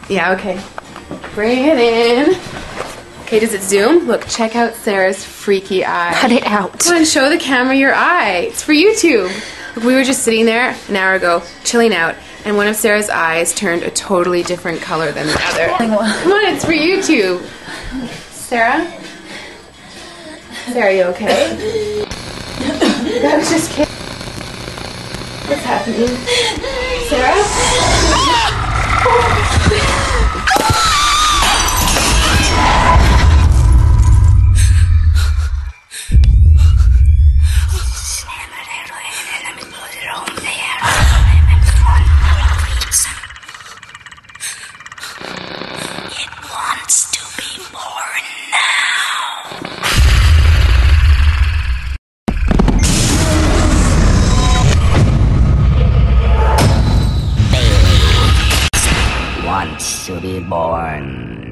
Yeah, okay. Bring it in. Okay, does it zoom? Look, check out Sarah's freaky eye. Cut it out. Come on, show the camera your eye. It's for YouTube. Look, we were just sitting there an hour ago, chilling out, and one of Sarah's eyes turned a totally different color than the other. Come on, it's for YouTube. Sarah? Sarah, you okay? I was just kidding. What's happening? Sarah? It wants to be born now. Baby wants to be born